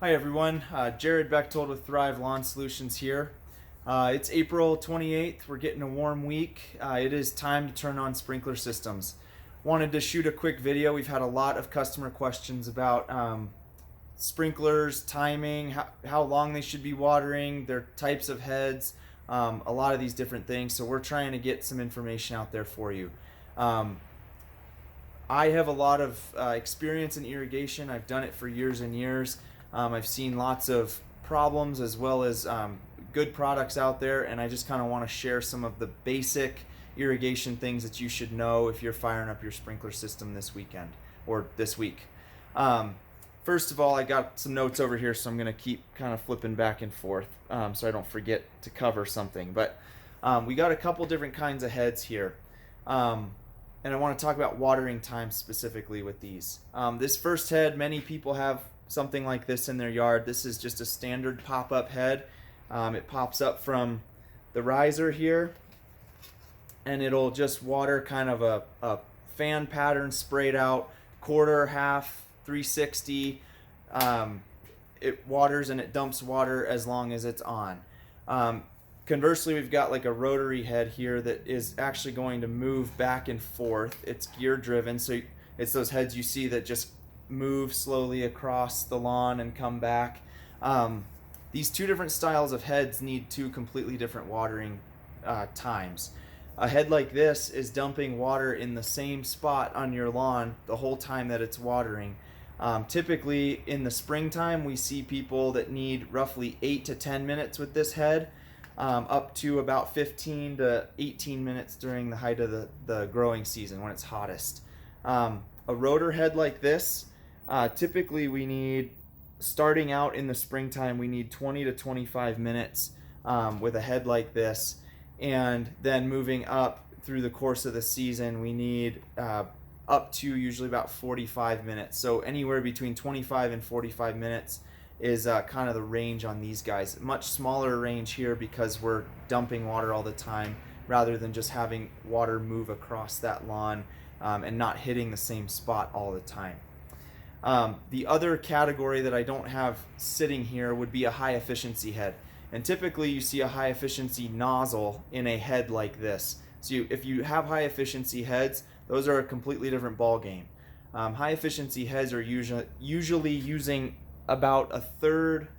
Hi everyone, Jared Bechtold with Thrive Lawn Solutions here. It's April 28th, we're getting a warm week. It is time to turn on sprinkler systems. Wanted to shoot a quick video. We've had a lot of customer questions about sprinklers, timing, how long they should be watering, their types of heads, a lot of these different things. So we're trying to get some information out there for you. I have a lot of experience in irrigation. I've done it for years and years. I've seen lots of problems as well as good products out there, and I just kind of want to share some of the basic irrigation things that you should know if you're firing up your sprinkler system this weekend or this week. First of all, I got some notes over here, so I'm going to keep kind of flipping back and forth so I don't forget to cover something. But we got a couple different kinds of heads here. And I want to talk about watering time specifically with these. This first head, many people have something like this in their yard. This is just a standard pop-up head. It pops up from the riser here, and it'll just water kind of a fan pattern sprayed out, quarter, half, 360. It waters and it dumps water as long as it's on. Conversely, we've got like a rotary head here that is actually going to move back and forth. It's gear driven, so it's those heads you see that just move slowly across the lawn and come back. These two different styles of heads need two completely different watering times. A head like this is dumping water in the same spot on your lawn the whole time that it's watering. Typically in the springtime, we see people that need roughly 8 to 10 minutes with this head, up to about 15 to 18 minutes during the height of the growing season when it's hottest. A rotor head like this, typically we need, starting out in the springtime, we need 20 to 25 minutes with a head like this, and then moving up through the course of the season, we need up to usually about 45 minutes. So anywhere between 25 and 45 minutes is kind of the range on these guys. Much smaller range here because we're dumping water all the time rather than just having water move across that lawn and not hitting the same spot all the time. The other category that I don't have sitting here would be a high efficiency head. And typically you see a high efficiency nozzle in a head like this. So if you have high efficiency heads, those are a completely different ball game. High efficiency heads are usually using about about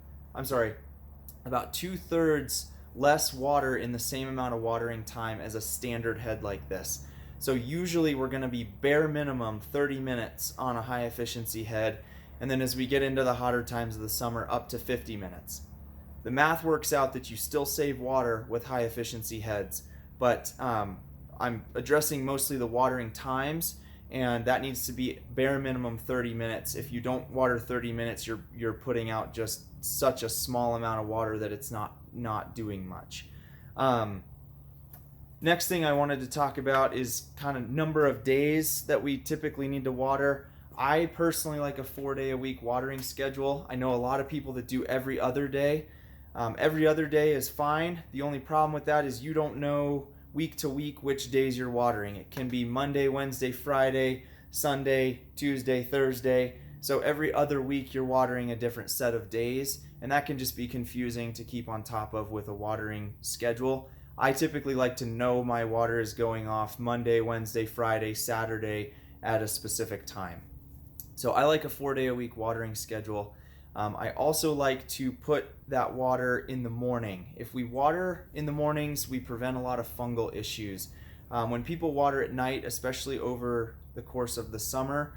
2/3 less water in the same amount of watering time as a standard head like this. So usually we're going to be bare minimum 30 minutes on a high efficiency head, and then as we get into the hotter times of the summer, up to 50 minutes. The math works out that you still save water with high efficiency heads, but I'm addressing mostly the watering times, and that needs to be bare minimum 30 minutes. If you don't water 30 minutes, you're putting out just such a small amount of water that it's not doing much. Next thing I wanted to talk about is kind of number of days that we typically need to water. I personally like a 4-day-a-week watering schedule. I know a lot of people that do every other day. Every other day is fine. The only problem with that is you don't know week to week which days you're watering. It can be Monday, Wednesday, Friday, Sunday, Tuesday, Thursday. So every other week you're watering a different set of days, and that can just be confusing to keep on top of with a watering schedule. I typically like to know my water is going off Monday, Wednesday, Friday, Saturday at a specific time. So I like a 4-day-a-week watering schedule. I also like to put that water in the morning. If we water in the mornings, we prevent a lot of fungal issues. When people water at night, especially over the course of the summer,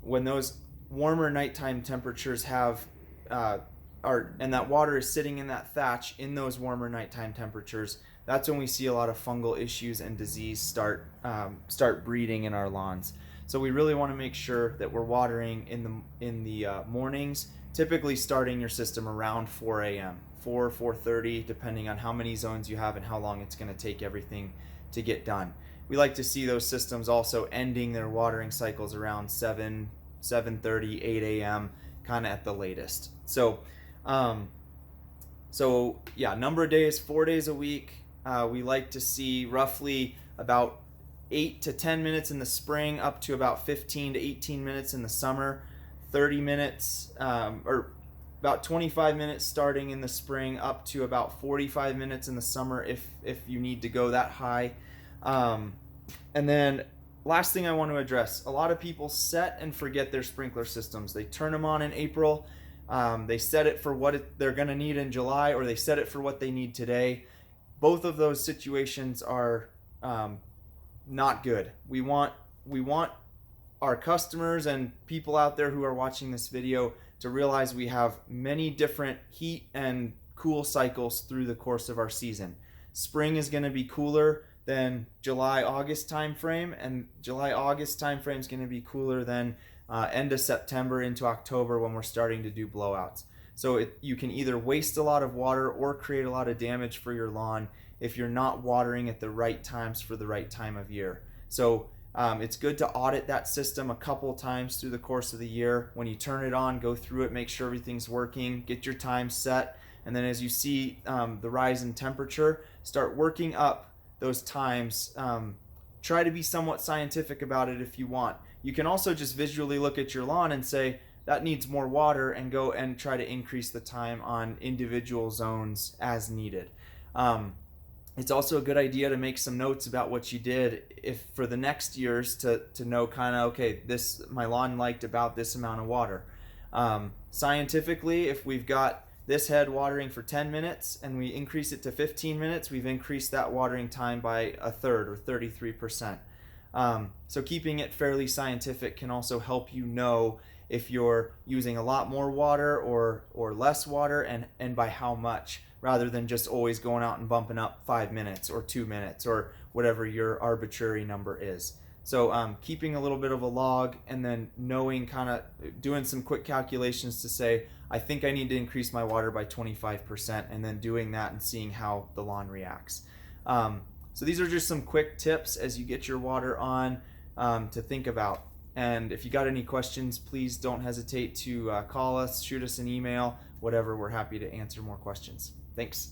when those warmer nighttime temperatures and that water is sitting in that thatch in those warmer nighttime temperatures, that's when we see a lot of fungal issues and disease start breeding in our lawns. So we really want to make sure that we're watering in the mornings, typically starting your system around 4 a.m., 4:30, depending on how many zones you have and how long it's going to take everything to get done. We like to see those systems also ending their watering cycles around 7:30, 8 a.m., kind of at the latest. So yeah, number of days, 4 days a week. We like to see roughly about 8 to 10 minutes in the spring, up to about 15 to 18 minutes in the summer, 30 minutes, or about 25 minutes starting in the spring, up to about 45 minutes in the summer if you need to go that high. And then last thing I want to address, a lot of people set and forget their sprinkler systems. They turn them on in April, they set it for what they're going to need in July, or they set it for what they need today. Both of those situations are not good. We want our customers and people out there who are watching this video to realize we have many different heat and cool cycles through the course of our season. Spring is going to be cooler than July-August timeframe, and July-August timeframe is going to be cooler than end of September into October when we're starting to do blowouts. So you can either waste a lot of water or create a lot of damage for your lawn if you're not watering at the right times for the right time of year. So it's good to audit that system a couple times through the course of the year. When you turn it on, go through it, make sure everything's working, get your time set, and then as you see the rise in temperature, start working up those times. Try to be somewhat scientific about it if you want. You can also just visually look at your lawn and say, that needs more water, and go and try to increase the time on individual zones as needed. It's also a good idea to make some notes about what you did if for the next years to know kind of, okay, this my lawn liked about this amount of water. Scientifically, if we've got this head watering for 10 minutes and we increase it to 15 minutes, we've increased that watering time by a third, or 33%. So keeping it fairly scientific can also help you know if you're using a lot more water or less water, and by how much, rather than just always going out and bumping up 5 minutes or 2 minutes or whatever your arbitrary number is. So keeping a little bit of a log, and then knowing, kind of doing some quick calculations to say, I think I need to increase my water by 25%, and then doing that and seeing how the lawn reacts. So these are just some quick tips as you get your water on to think about. And if you got any questions, please don't hesitate to call us, shoot us an email, whatever. We're happy to answer more questions. Thanks.